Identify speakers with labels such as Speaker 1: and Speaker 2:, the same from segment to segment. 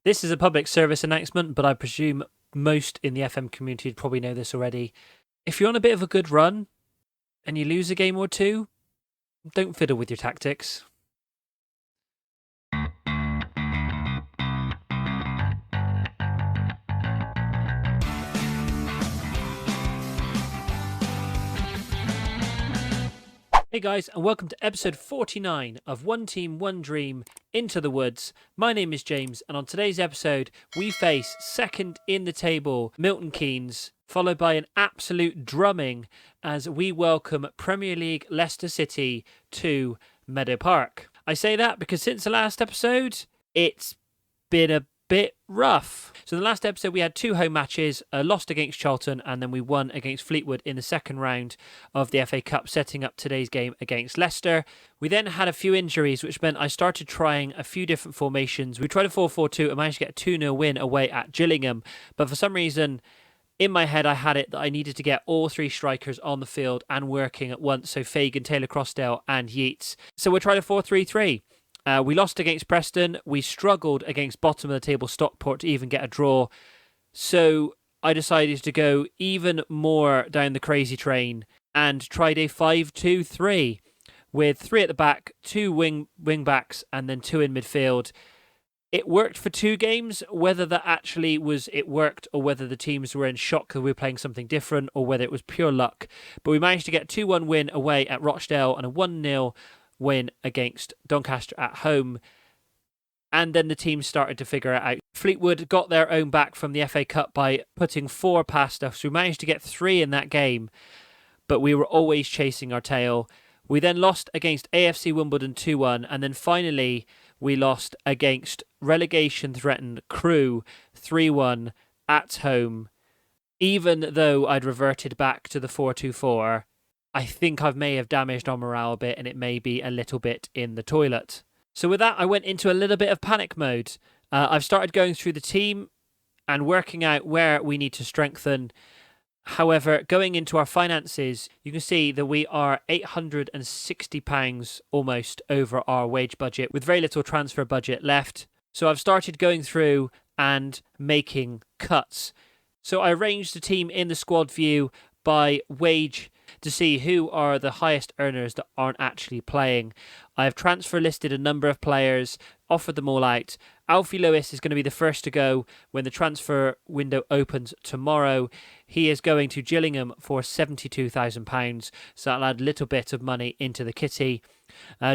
Speaker 1: This is a public service announcement, but I presume most in the FM community would probably know this already. If you're on a bit of a good run and you lose a game or two, don't fiddle with your tactics. Hey guys, and welcome to episode 49 of One Team, One Dream, Into the Woods. My name is James, and on today's episode, we face second in the table, Milton Keynes, followed by an absolute drumming as we welcome Premier League Leicester City to Meadow Park. I say that because since the last episode, it's been a bit rough. So in the last episode we had two home matches, lost against Charlton and then we won against Fleetwood in the second round of the FA Cup, setting up today's game against Leicester. We then had a few injuries, which meant I started trying a few different formations. We tried a 4-4-2 and managed to get a 2-0 win away at Gillingham, but for some reason in my head I had it that I needed to get all three strikers on the field and working at once, so Fagan, Taylor-Crossdale and Yeats. So we tried a 4-3-3. We lost against Preston. We struggled against bottom of the table Stockport to even get a draw. So I decided to go even more down the crazy train and tried a 5-2-3 with three at the back, two wing backs, and then two in midfield. It worked for two games. Whether that actually worked or whether the teams were in shock because we were playing something different or whether it was pure luck. But we managed to get a 2-1 win away at Rochdale and a 1-0 win against Doncaster at home, and then the team started to figure it out. Fleetwood got their own back from the FA Cup by putting 4 past us. We managed to get 3 in that game, but we were always chasing our tail. We then lost against AFC Wimbledon 2-1, and then finally we lost against relegation-threatened Crewe 3-1 at home. Even though I'd reverted back to the 4-2-4, I think I may have damaged our morale a bit and it may be a little bit in the toilet. So with that, I went into a little bit of panic mode. I've started going through the team and working out where we need to strengthen. However, going into our finances, you can see that we are £860 almost over our wage budget with very little transfer budget left. So I've started going through and making cuts. So I arranged the team in the squad view by wage to see who are the highest earners that aren't actually playing. I have transfer listed a number of players, offered them all out. Alfie Lewis is going to be the first to go when the transfer window opens tomorrow. He is going to Gillingham for £72,000, so that'll add a little bit of money into the kitty.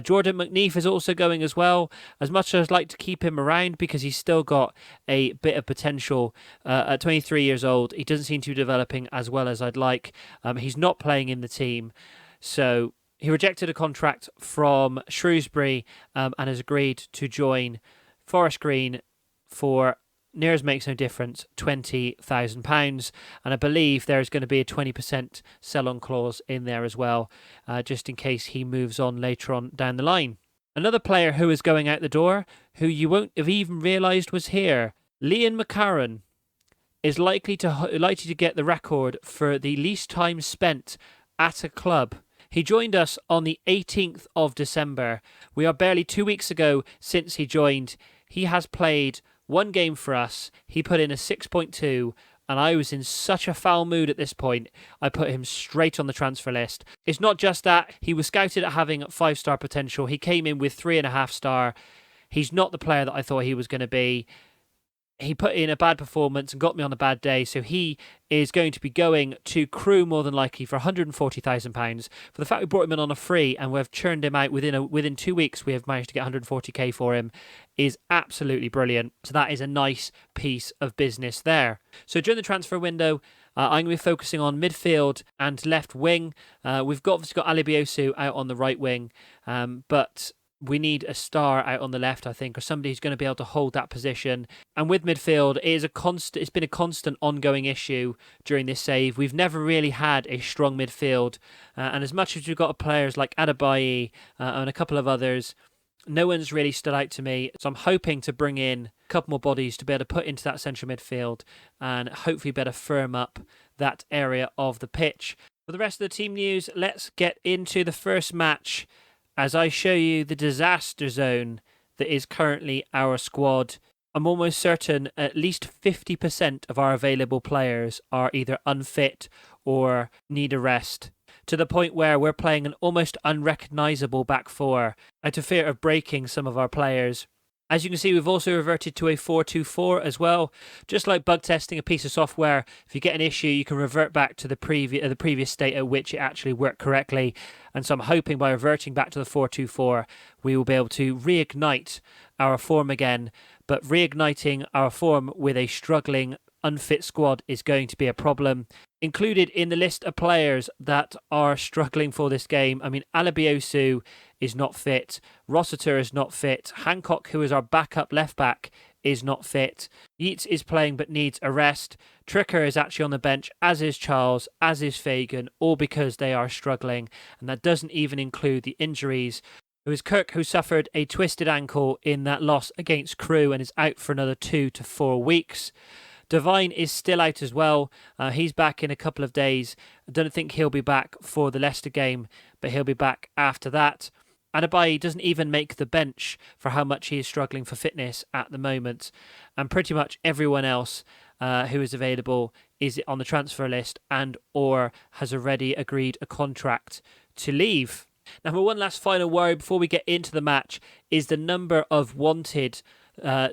Speaker 1: Jordan McNeef is also going as well. As much as I'd like to keep him around because he's still got a bit of potential, at 23 years old, he doesn't seem to be developing as well as I'd like. He's not playing in the team, so he rejected a contract from Shrewsbury and has agreed to join Forest Green for, near as makes no difference, £20,000. And I believe there is going to be a 20% sell-on clause in there as well, just in case he moves on later on down the line. Another player who is going out the door, who you won't have even realised was here, Liam McCarron, is likely to get the record for the least time spent at a club. He joined us on the 18th of December. We are barely 2 weeks ago since he joined. He has played one game for us. He put in a 6.2, and I was in such a foul mood at this point, I put him straight on the transfer list. It's not just that. He was scouted at having 5-star potential. He came in with 3.5 star. He's not the player that I thought he was going to be. He put in a bad performance and got me on a bad day, so he is going to be going to Crewe more than likely for £140,000. For the fact we brought him in on a free and we've churned him out within 2 weeks, we have managed to get 140k for him, is absolutely brilliant. So that is a nice piece of business there. So during the transfer window, I'm going to be focusing on midfield and left wing. We've obviously got Ali Biosu out on the right wing, but we need a star out on the left, I think, or somebody who's going to be able to hold that position. And with midfield, it's been a constant ongoing issue during this save. We've never really had a strong midfield. And as much as we've got players like Adebayi and a couple of others, no one's really stood out to me. So I'm hoping to bring in a couple more bodies to be able to put into that central midfield and hopefully better firm up that area of the pitch. For the rest of the team news, let's get into the first match as I show you the disaster zone that is currently our squad. I'm almost certain at least 50% of our available players are either unfit or need a rest, to the point where we're playing an almost unrecognisable back four out of fear of breaking some of our players. As you can see, we've also reverted to a 4-2-4 as well. Just like bug testing a piece of software, if you get an issue, you can revert back to the previous state at which it actually worked correctly. And so I'm hoping by reverting back to the 4-2-4, we will be able to reignite our form again. But reigniting our form with a struggling, unfit squad is going to be a problem. Included in the list of players that are struggling for this game, I mean, Alabiosu is not fit. Rossiter is not fit. Hancock, who is our backup left back, is not fit. Yeats is playing but needs a rest. Tricker is actually on the bench, as is Charles, as is Fagan, all because they are struggling. And that doesn't even include the injuries. It was Kirk who suffered a twisted ankle in that loss against Crewe and is out for another 2 to 4 weeks. Devine is still out as well. He's back in a couple of days. I don't think he'll be back for the Leicester game, but he'll be back after that. Adebayi doesn't even make the bench for how much he is struggling for fitness at the moment. And pretty much everyone else who is available is on the transfer list and or has already agreed a contract to leave. Now, one last final word before we get into the match is the number of wanted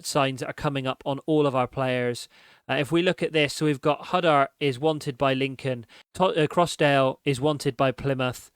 Speaker 1: signs that are coming up on all of our players. If we look at this, so we've got Huddart is wanted by Lincoln, Crossdale is wanted by Plymouth,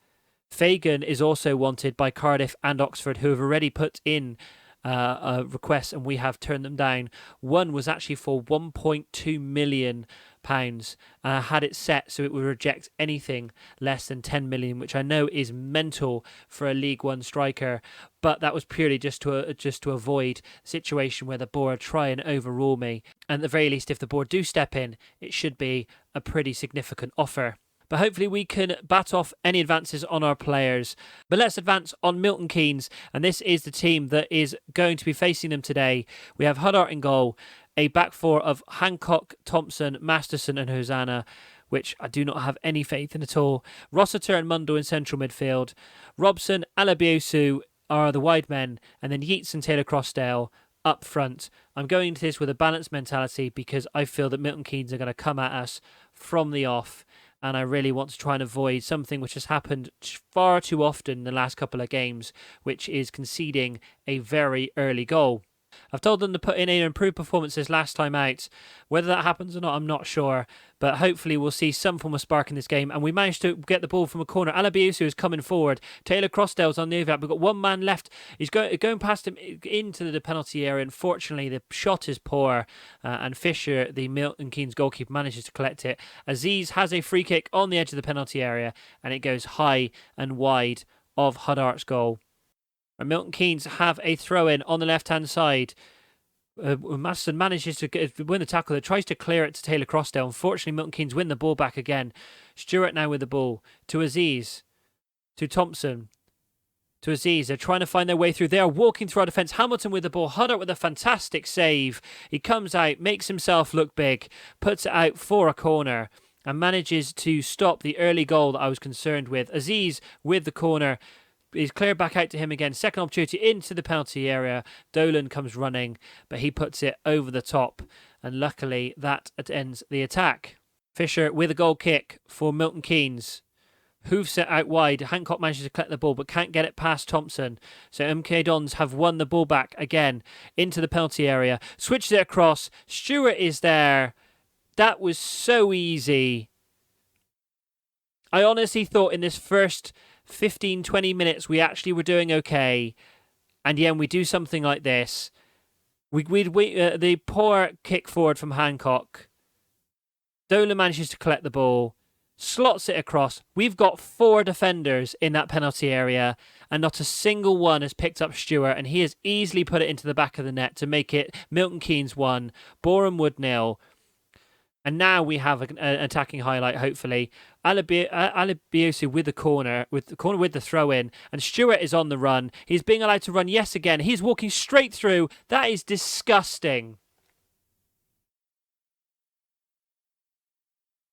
Speaker 1: Fagan is also wanted by Cardiff and Oxford, who have already put in requests and we have turned them down. One was actually for £1.2 million. Had it set so it would reject anything less than 10 million, which I know is mental for a League One striker, but that was purely just to avoid a situation where the board try and overrule me. And at the very least, if the board do step in, it should be a pretty significant offer. But hopefully we can bat off any advances on our players. But let's advance on Milton Keynes, and this is the team that is going to be facing them today. We have Huddart in goal, a back four of Hancock, Thompson, Masterson and Hosanna, which I do not have any faith in at all. Rossiter and Mundell in central midfield. Robson, Alabiosu are the wide men, and then Yeats and Taylor Crossdale up front. I'm going into this with a balanced mentality because I feel that Milton Keynes are going to come at us from the off, and I really want to try and avoid something which has happened far too often in the last couple of games, which is conceding a very early goal. I've told them to put in an improved performances last time out. Whether that happens or not, I'm not sure. But hopefully we'll see some form of spark in this game. And we managed to get the ball from a corner. Alabiosu is coming forward. Taylor Crossdale's on the overlap. We've got one man left. He's going past him into the penalty area. Unfortunately, the shot is poor. And Fisher, the Milton Keynes goalkeeper, manages to collect it. Aziz has a free kick on the edge of the penalty area. And it goes high and wide of Huddart's goal. And Milton Keynes have a throw-in on the left-hand side. Masterson manages to win the tackle. That tries to clear it to Taylor Crossdale. Unfortunately, Milton Keynes win the ball back again. Stewart now with the ball. To Aziz. To Thompson. To Aziz. They're trying to find their way through. They are walking through our defence. Hamilton with the ball. Huddart with a fantastic save. He comes out, makes himself look big, puts it out for a corner, and manages to stop the early goal that I was concerned with. Aziz with the corner. He's cleared back out to him again. Second opportunity into the penalty area. Dolan comes running, but he puts it over the top. And luckily, that ends the attack. Fisher with a goal kick for Milton Keynes. Hoofs it out wide. Hancock manages to collect the ball, but can't get it past Thompson. So MK Dons have won the ball back again into the penalty area. Switches it across. Stewart is there. That was so easy. I honestly thought in this first 15-20 minutes we actually were doing okay, and yeah, we do something like this. The poor kick forward from Hancock. Dolan manages to collect the ball, slots it across. We've got 4 defenders in that penalty area, and not a single one has picked up Stewart, and he has easily put it into the back of the net to make it Milton Keynes 1, Boreham Wood 0. And now we have an attacking highlight, hopefully. Alabiosu with the corner with the throw-in. And Stewart is on the run. He's being allowed to run, yes, again. He's walking straight through. That is disgusting.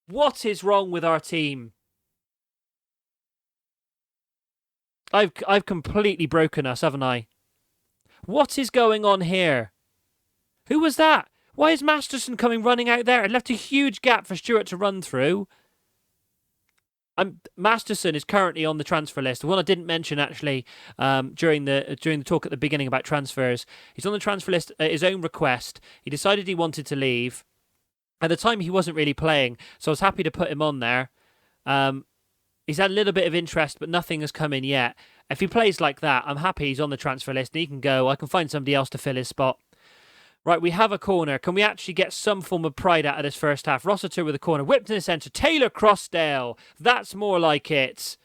Speaker 1: What is wrong with our team? I've completely broken us, haven't I? What is going on here? Who was that? Why is Masterson coming running out there? It left a huge gap for Stewart to run through. Masterson is currently on the transfer list. The one I didn't mention actually during the talk at the beginning about transfers. He's on the transfer list at his own request. He decided he wanted to leave. At the time, he wasn't really playing, so I was happy to put him on there. He's had a little bit of interest, but nothing has come in yet. If he plays like that, I'm happy he's on the transfer list and he can go. I can find somebody else to fill his spot. Right, we have a corner. Can we actually get some form of pride out of this first half? Rossiter with a corner. Whipped in the centre. Taylor Crossdale. That's more like it.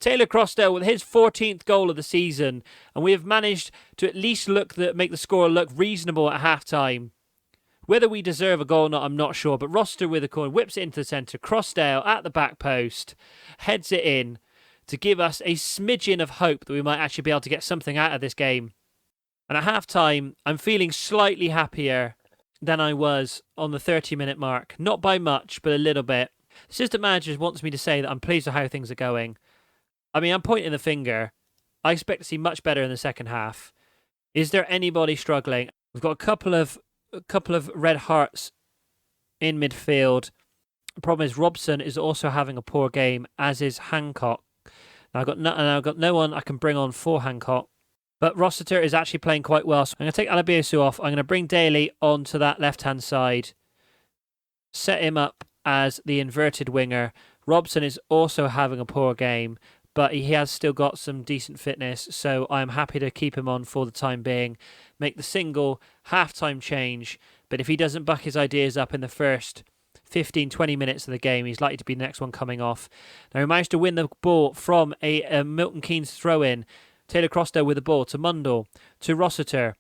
Speaker 1: Taylor Crossdale with his 14th goal of the season. And we have managed to at least make the score look reasonable at half-time. Whether we deserve a goal or not, I'm not sure. But Rossiter with a corner. Whips it into the centre. Crossdale at the back post. Heads it in to give us a smidgen of hope that we might actually be able to get something out of this game. And at half-time, I'm feeling slightly happier than I was on the 30-minute mark. Not by much, but a little bit. The assistant manager wants me to say that I'm pleased with how things are going. I mean, I'm pointing the finger. I expect to see much better in the second half. Is there anybody struggling? We've got a couple of red hearts in midfield. The problem is Robson is also having a poor game, as is Hancock. Now I've got no one I can bring on for Hancock. But Rossiter is actually playing quite well. So I'm going to take Alabiosu off. I'm going to bring Daly onto that left-hand side. Set him up as the inverted winger. Robson is also having a poor game, but he has still got some decent fitness. So I'm happy to keep him on for the time being. Make the single half-time change. But if he doesn't buck his ideas up in the first 15, 20 minutes of the game, he's likely to be the next one coming off. Now he managed to win the ball from a Milton Keynes throw-in. Taylor Crossdale with the ball to Mundell, to Rossiter.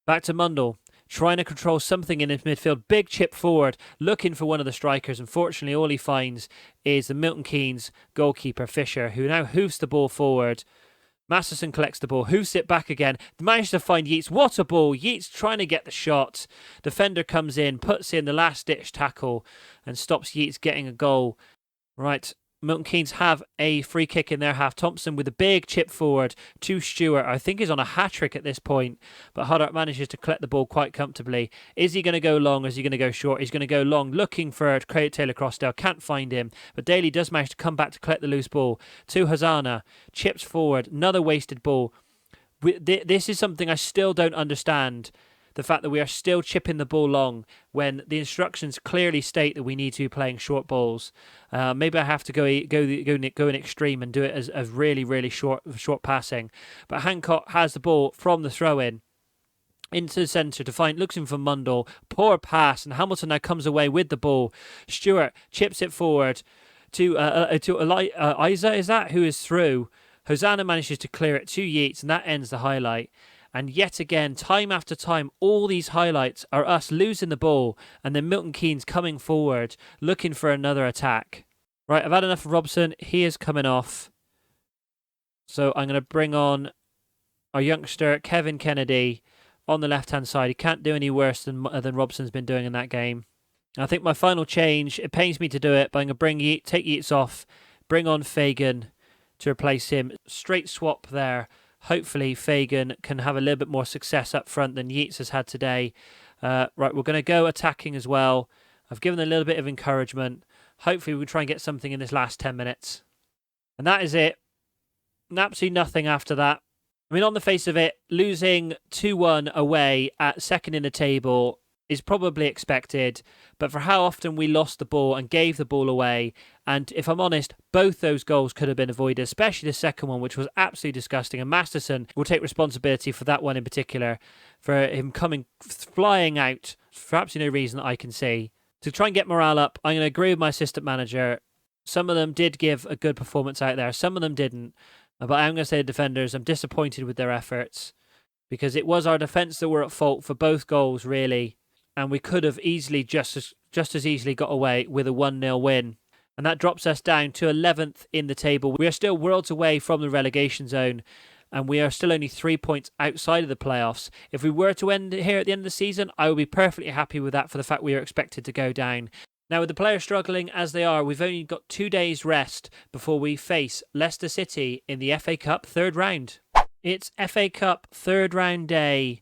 Speaker 1: Back to Mundell, trying to control something in his midfield. Big chip forward, looking for one of the strikers. Unfortunately, all he finds is the Milton Keynes goalkeeper, Fisher, who now hoofs the ball forward. Masterson collects the ball, hoofs it back again. Managed to find Yeats. What a ball. Yeats trying to get the shot. Defender comes in, puts in the last-ditch tackle and stops Yeats getting a goal. Right. Milton Keynes have a free kick in their half. Thompson with a big chip forward to Stewart. I think he's on a hat-trick at this point, but Huddart manages to collect the ball quite comfortably. Is he going to go long or is he going to go short? He's going to go long, looking for Taylor Crossdale. Can't find him, but Daly does manage to come back to collect the loose ball to Hosanna. Chips forward, another wasted ball. This is something I still don't understand. The fact that we are still chipping the ball long when the instructions clearly state that we need to be playing short balls. Maybe I have to go in extreme and do it as really, really short passing. But Hancock has the ball from the throw-in into the centre looking for Mundell. Poor pass, and Hamilton now comes away with the ball. Stewart chips it forward to Isa, is that, who is through. Hosanna manages to clear it to Yeats, and that ends the highlight. And yet again, time after time, all these highlights are us losing the ball and then Milton Keynes coming forward, looking for another attack. Right, I've had enough of Robson. He is coming off. So I'm going to bring on our youngster, Kevin Kennedy, on the left-hand side. He can't do any worse than Robson's been doing in that game. And I think my final change, it pains me to do it, but I'm going to take Yeats off, bring on Fagan to replace him. Straight swap there. Hopefully Fagan can have a little bit more success up front than Yeats has had today. Right, we're going to go attacking as well. I've given a little bit of encouragement. Hopefully we'll try and get something in this last 10 minutes. And that is it. Absolutely nothing after that. I mean, on the face of it, losing 2-1 away at second in the table is probably expected, but for how often we lost the ball and gave the ball away, and if I'm honest, both those goals could have been avoided, especially the second one, which was absolutely disgusting, and Masterson will take responsibility for that one in particular, for him coming flying out for absolutely no reason that I can see. To try and get morale up, I'm going to agree with my assistant manager. Some of them did give a good performance out there, some of them didn't, but I'm going to say the defenders, I'm disappointed with their efforts, because it was our defence that were at fault for both goals, really. And we could have easily, just as easily got away with a 1-0 win. And that drops us down to 11th in the table. We are still worlds away from the relegation zone. And we are still only 3 points outside of the playoffs. If we were to end here at the end of the season, I would be perfectly happy with that for the fact we are expected to go down. Now, with the players struggling as they are, we've only got 2 days rest before we face Leicester City in the FA Cup third round. It's FA Cup third round day.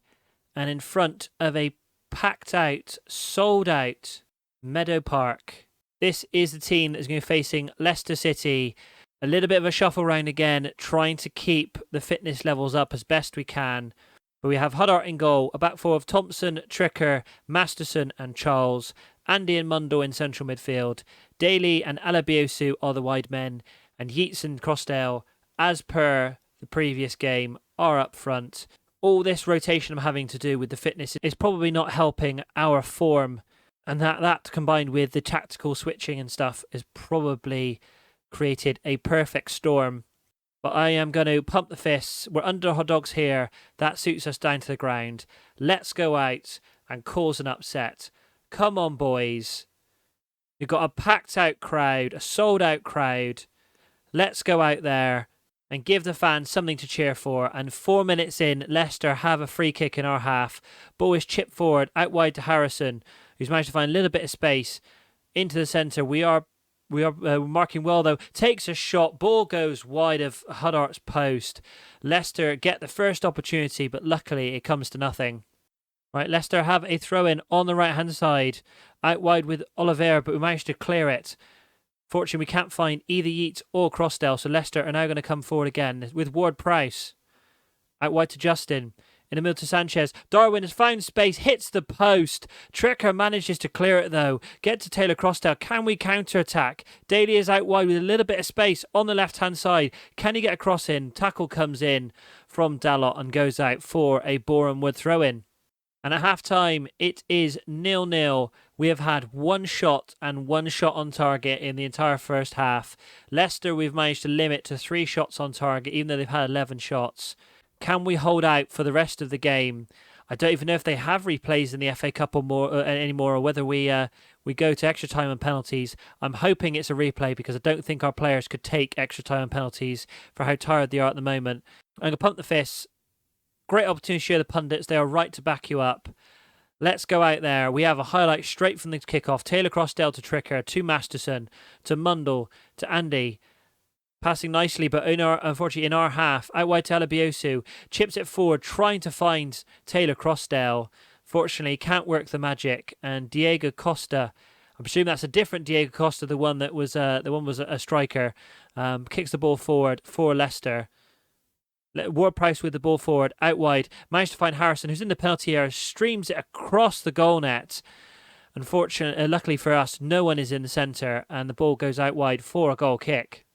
Speaker 1: and in front of a packed out, sold out Meadow Park. This is the team that is going to be facing Leicester City. A little bit of a shuffle round again, trying to keep the fitness levels up as best we can. But we have Huddart in goal, a back four of Thompson, Tricker, Masterson and Charles, Andy and Mundle in central midfield, Daly and Alabiosu are the wide men, and Yeats and Crossdale, as per the previous game, are up front. All this rotation I'm having to do with the fitness is probably not helping our form, and that combined with the tactical switching and stuff has probably created a perfect storm. But I am going to pump the fists. We're under hot dogs here. That suits us down to the ground. Let's go out and cause an upset. Come on, boys. You've got a packed out crowd, a sold out crowd. Let's go out there and give the fans something to cheer for. And 4 minutes in, Leicester have a free kick in our half. Ball is chipped forward, out wide to Harrison, who's managed to find a little bit of space into the centre. We are marking well, though. Takes a shot. Ball goes wide of Huddart's post. Leicester get the first opportunity, but luckily it comes to nothing. Right, Leicester have a throw-in on the right-hand side. Out wide with Oliver, but we managed to clear it. Fortunately, we can't find either Yeats or Crossdale, so Leicester are now going to come forward again with Ward-Prowse. Out wide to Justin. In the middle to Sanchez. Darwin has found space, hits the post. Tricker manages to clear it though. Get to Taylor Crossdale. Can we counter-attack? Daly is out wide with a little bit of space on the left-hand side. Can he get a cross in? Tackle comes in from Dalot and goes out for a Boreham Wood throw-in. And at half-time, it is 0-0. We have had one shot and one shot on target in the entire first half. Leicester, we've managed to limit to 3 shots on target, even though they've had 11 shots. Can we hold out for the rest of the game? I don't even know if they have replays in the FA Cup anymore, or whether we go to extra time and penalties. I'm hoping it's a replay because I don't think our players could take extra time and penalties for how tired they are at the moment. I'm going to pump the fists. Great opportunity to share the pundits. They are right to back you up. Let's go out there. We have a highlight straight from the kickoff. Taylor Crossdale to Tricker, to Masterson, to Mundle, to Andy. Passing nicely, but unfortunately in our half. Out wide to Alabiosu. Chips it forward, trying to find Taylor Crossdale. Fortunately, can't work the magic. And Diego Costa, I'm presuming that's a different Diego Costa, the one was a striker. Kicks the ball forward for Leicester. Ward-Prowse with the ball forward, out wide. Managed to find Harrison, who's in the penalty area. Streams it across the goal net. Unfortunately, luckily for us, no one is in the centre. And the ball goes out wide for a goal kick.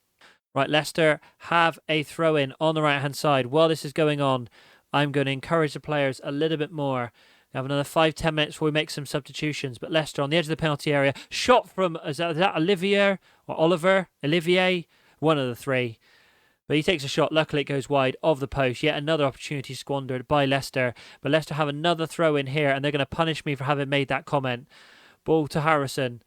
Speaker 1: Right, Leicester have a throw-in on the right-hand side. While this is going on, I'm going to encourage the players a little bit more. We have another 5-10 minutes before we make some substitutions. But Leicester on the edge of the penalty area. Shot from, is that Olivier or Oliver? Olivier? One of the three. But he takes a shot. Luckily, it goes wide of the post. Yet another opportunity squandered by Leicester. But Leicester have another throw-in here, and they're going to punish me for having made that comment. Ball to Harrison.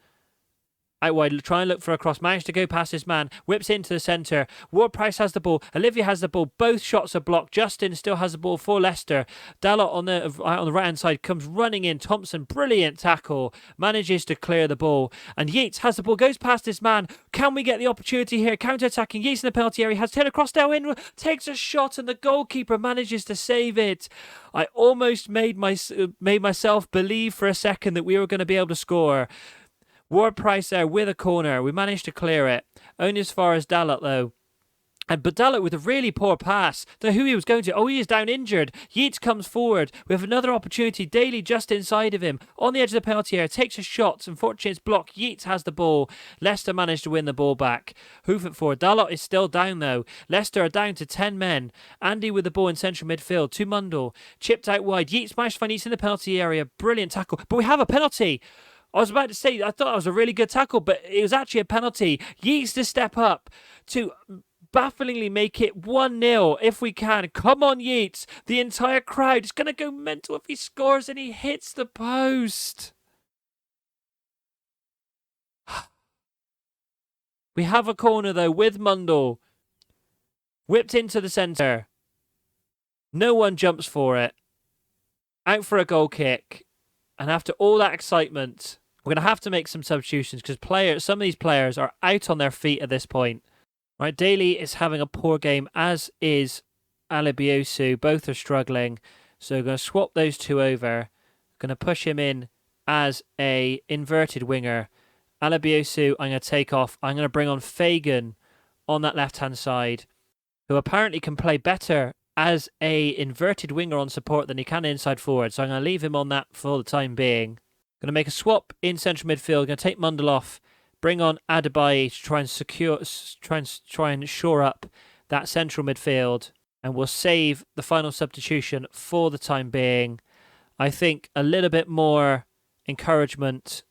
Speaker 1: Out wide, try and look for a cross. Managed to go past his man. Whips into the centre. Ward-Prowse has the ball. Olivia has the ball. Both shots are blocked. Justin still has the ball for Leicester. Dalot on the right-hand side comes running in. Thompson, brilliant tackle. Manages to clear the ball. And Yeats has the ball. Goes past his man. Can we get the opportunity here? Counter-attacking. Yeats in the penalty area. Has Taylor Crossdale in. Takes a shot and the goalkeeper manages to save it. I almost made myself believe for a second that we were going to be able to score. Ward-Prowse there with a corner. We managed to clear it. Only as far as Dalot, though. But Dalot with a really poor pass. Don't know who he was going to. Oh, he is down injured. Yeats comes forward. We have another opportunity. Daly just inside of him. On the edge of the penalty area. Takes a shot. Unfortunately, it's blocked. Yeats has the ball. Leicester managed to win the ball back. Hoof it forward. Dalot is still down, though. Leicester are down to 10 men. Andy with the ball in central midfield. To Mundle. Chipped out wide. Yeats managed to find Yeats in the penalty area. Brilliant tackle. But we have a penalty. I was about to say, I thought that was a really good tackle, but it was actually a penalty. Yeats to step up to bafflingly make it 1-0 if we can. Come on, Yeats. The entire crowd is going to go mental if he scores and he hits the post. We have a corner, though, with Mundle. Whipped into the centre. No one jumps for it. Out for a goal kick. And after all that excitement, we're going to have to make some substitutions because some of these players are out on their feet at this point. Right, Daly is having a poor game, as is Alabiosu. Both are struggling. So we're going to swap those two over. Going to push him in as a inverted winger. Alabiosu, I'm going to take off. I'm going to bring on Fagan on that left-hand side, who apparently can play better as a inverted winger on support than he can inside forward. So I'm going to leave him on that for the time being. Going to make a swap in central midfield. Going to take Mundell off, bring on Adebayo to try and shore up that central midfield, and we'll save the final substitution for the time being. I think a little bit more encouragement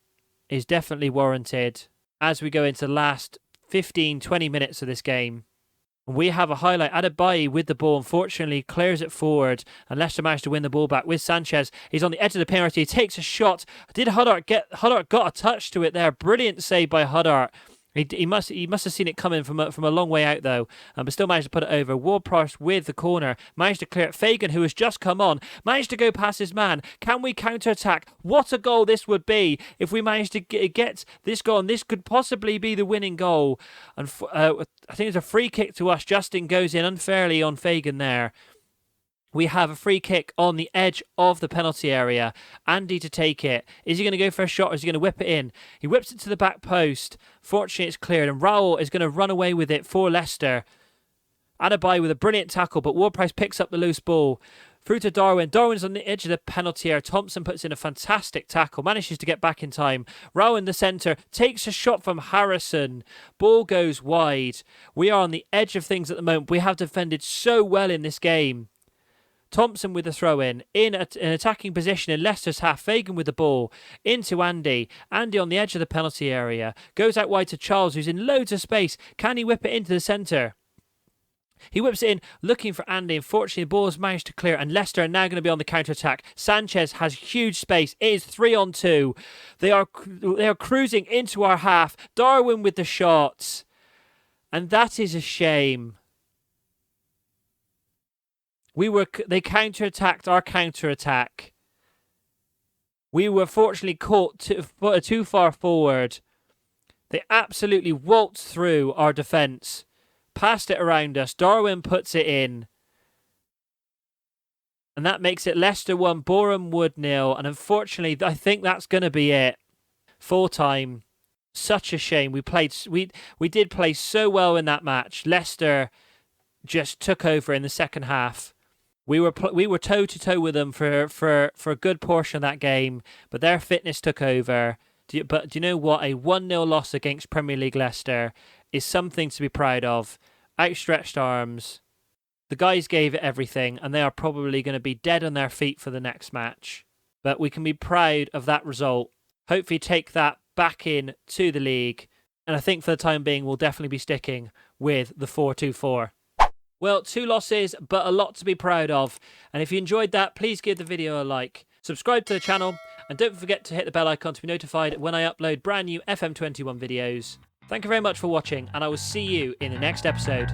Speaker 1: is definitely warranted as we go into the last 15-20 minutes of this game. We have a highlight. Adebayo with the ball, unfortunately, clears it forward, and Leicester managed to win the ball back with Sanchez. He's on the edge of the penalty. He takes a shot. Did Huddart got a touch to it there? Brilliant save by Huddart. He must have seen it coming from a long way out, though, but still managed to put it over. Ward-Prowse with the corner, managed to clear it. Fagan, who has just come on, managed to go past his man. Can we counter-attack? What a goal this would be if we managed to get this goal, and this could possibly be the winning goal. And I think it's a free kick to us. Justin goes in unfairly on Fagan there. We have a free kick on the edge of the penalty area. Andy to take it. Is he going to go for a shot or is he going to whip it in? He whips it to the back post. Fortunately, it's cleared. And Raul is going to run away with it for Leicester. Adebayo with a brilliant tackle, but Ward-Prowse picks up the loose ball. Through to Darwin. Darwin's on the edge of the penalty area. Thompson puts in a fantastic tackle. Manages to get back in time. Raul in the centre. Takes a shot from Harrison. Ball goes wide. We are on the edge of things at the moment. We have defended so well in this game. Thompson with the throw-in, in an attacking position in Leicester's half. Fagan with the ball, into Andy. Andy on the edge of the penalty area. Goes out wide to Charles, who's in loads of space. Can he whip it into the centre? He whips it in, looking for Andy. Unfortunately, the ball has managed to clear, and Leicester are now going to be on the counter-attack. Sanchez has huge space. It is 3-on-2. They are cruising into our half. Darwin with the shots. And that is a shame. They counter-attacked our counter-attack. We were fortunately caught too far forward. They absolutely waltzed through our defence. Passed it around us. Darwin puts it in. And that makes it Leicester 1, Boreham Wood 0. And unfortunately, I think that's going to be it. Full time. Such a shame. We did play so well in that match. Leicester just took over in the second half. We were toe to toe with them for a good portion of that game, but their fitness took over. But do you know what? A 1-0 loss against Premier League Leicester is something to be proud of. Outstretched arms. The guys gave it everything, and they are probably going to be dead on their feet for the next match. But we can be proud of that result. Hopefully take that back in to the league. And I think for the time being, we'll definitely be sticking with the 4-2-4. Well, 2 losses, but a lot to be proud of. And if you enjoyed that, please give the video a like. Subscribe to the channel, and don't forget to hit the bell icon to be notified when I upload brand new FM21 videos. Thank you very much for watching, and I will see you in the next episode.